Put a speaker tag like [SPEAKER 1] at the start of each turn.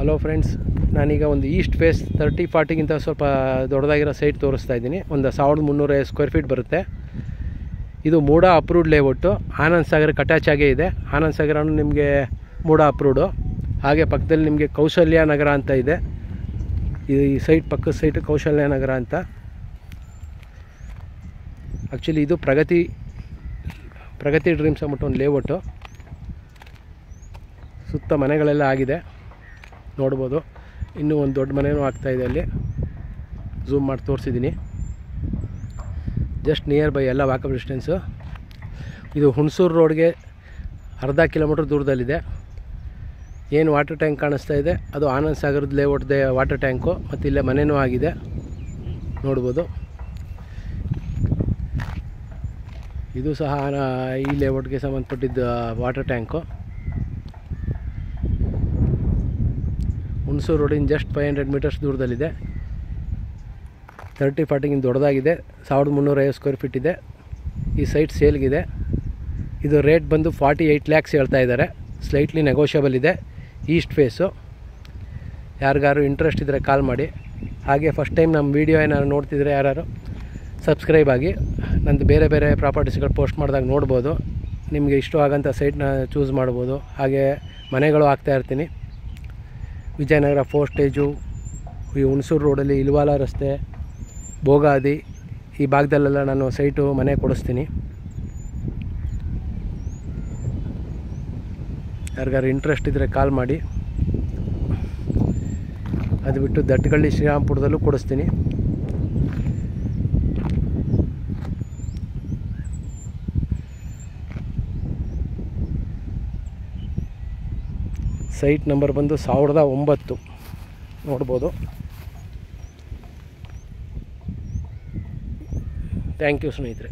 [SPEAKER 1] Hello friends, ನಾನೀಗ ಒಂದು East face 30-40ಗಿಂತ ಸ್ವಲ್ಪ ದೊಡ್ಡದಾಗಿರೋ ಸೈಟ್ ತೋರಿಸ್ತಾ ಇದ್ದೀನಿ. ಒಂದು 1350 ಸ್ಕ್ವೇರ್ ಫೀಟ್ ಬರುತ್ತೆ. ಇದು ಮೂಡ ಅಪ್ರೂವ್ಡ್ ಲೇಔಟು. ಆನಂದ್ ಸಾಗರಕ್ಕೆ ಅಟ್ಯಾಚ್ ಆಗೇ ಇದೆ. ಆನಂದ್ ಸಾಗರನು ನಿಮಗೆ ಮೂಡ ಅಪ್ರೂವ್ಡು. ಹಾಗೆ ಪಕ್ಕದಲ್ಲಿ ನಿಮಗೆ ಕೌಶಲ್ಯ ನಗರ ಅಂತ ಇದೆ. ಈ ಸೈಟ್ ಪಕ್ಕದ ಸೈಟು ಕೌಶಲ್ಯ ನಗರ ಅಂತ. ಆ್ಯಕ್ಚುಲಿ ಇದು ಪ್ರಗತಿ ಡ್ರೀಮ್ಸ್ ಅಂದ್ಬಿಟ್ಟು ಒಂದು ಲೇಔಟು. ಸುತ್ತ ಮನೆಗಳೆಲ್ಲ ಆಗಿದೆ, ನೋಡ್ಬೋದು. ಇನ್ನೂ ಒಂದು ದೊಡ್ಡ ಮನೆಯೂ ಆಗ್ತಾಯಿದೆ. ಅಲ್ಲಿ ಝೂಮ್ ಮಾಡಿ ತೋರಿಸಿದ್ದೀನಿ. ಜಸ್ಟ್ ನಿಯರ್ ಬೈ, ಎಲ್ಲ ವಾಕಬಲ್ ಡಿಸ್ಟೆನ್ಸು. ಇದು ಹುಣಸೂರು ರೋಡ್ಗೆ ಅರ್ಧ ಕಿಲೋಮೀಟ್ರ್ ದೂರದಲ್ಲಿದೆ. ಏನು ವಾಟರ್ ಟ್ಯಾಂಕ್ ಕಾಣಿಸ್ತಾ ಇದೆ ಅದು ಆನಂದ್ ಸಾಗರದ ಲೇಔಟ್ದೆ ವಾಟರ್ ಟ್ಯಾಂಕು. ಮತ್ತು ಇಲ್ಲೇ ಮನೆಯೂ ಆಗಿದೆ, ನೋಡ್ಬೋದು. ಇದು ಸಹ ಈ ಲೇಔಟ್ಗೆ ಸಂಬಂಧಪಟ್ಟಿದ್ದ ವಾಟರ್ ಟ್ಯಾಂಕು. ಹುಣಸೂರು ರೋಡಿನ ಜಸ್ಟ್ 500 ಮೀಟರ್ಸ್ ದೂರದಲ್ಲಿದೆ. 30-40ಗಿಂತ ದೊಡ್ಡದಾಗಿದೆ. 1350 ಸ್ಕ್ವೇರ್ ಫೀಟ್ ಇದೆ. ಈ ಸೈಟ್ ಸೇಲ್ಗಿದೆ. ಇದು ರೇಟ್ ಬಂದು 48 ಲ್ಯಾಕ್ಸ್ ಹೇಳ್ತಾ ಇದ್ದಾರೆ. ಸ್ಲೈಟ್ಲಿ ನೆಗೋಷಿಯಬಲ್ ಇದೆ. East face. ಯಾರಿಗಾರು ಇಂಟ್ರೆಸ್ಟ್ ಇದ್ದರೆ ಕಾಲ್ ಮಾಡಿ. ಹಾಗೆ ಫಸ್ಟ್ ಟೈಮ್ ನಮ್ಮ ವೀಡಿಯೋ ಏನಾದ್ರು ನೋಡ್ತಿದ್ರೆ ಯಾರು ಸಬ್ಸ್ಕ್ರೈಬ್ ಆಗಿ. ನಂದು ಬೇರೆ ಬೇರೆ ಪ್ರಾಪರ್ಟೀಸ್ಗಳು ಪೋಸ್ಟ್ ಮಾಡಿದಾಗ ನೋಡ್ಬೋದು. ನಿಮಗೆ ಇಷ್ಟವಾಗಂಥ ಸೈಟ್ನ ಚೂಸ್ ಮಾಡ್ಬೋದು. ಹಾಗೆ ಮನೆಗಳು ಹಾಕ್ತಾಯಿರ್ತೀನಿ. ವಿಜಯನಗರ 4 ಸ್ಟೇಜು, ಈ ಹುಣಸೂರು ರೋಡಲ್ಲಿ ಇಲ್ವಾಲ ರಸ್ತೆ, ಭೋಗಾದಿ, ಈ ಭಾಗದಲ್ಲೆಲ್ಲ ನಾನು ಸೈಟು ಮನೆ ಕೊಡಿಸ್ತೀನಿ. ಯಾರಿಗಾರು ಇಂಟ್ರೆಸ್ಟ್ ಇದ್ದರೆ ಕಾಲ್ ಮಾಡಿ. ಅದು ಬಿಟ್ಟು ದಟ್ಟಗಳ್ಳಿ ಶ್ರೀರಾಮ್ಪುರದಲ್ಲೂ ಕೊಡಿಸ್ತೀನಿ. ಸೈಟ್ ನಂಬರ್ ಬಂದು 1009, ನೋಡ್ಬೋದು. ಥ್ಯಾಂಕ್ ಯು ಸ್ನೇಹಿತರೆ.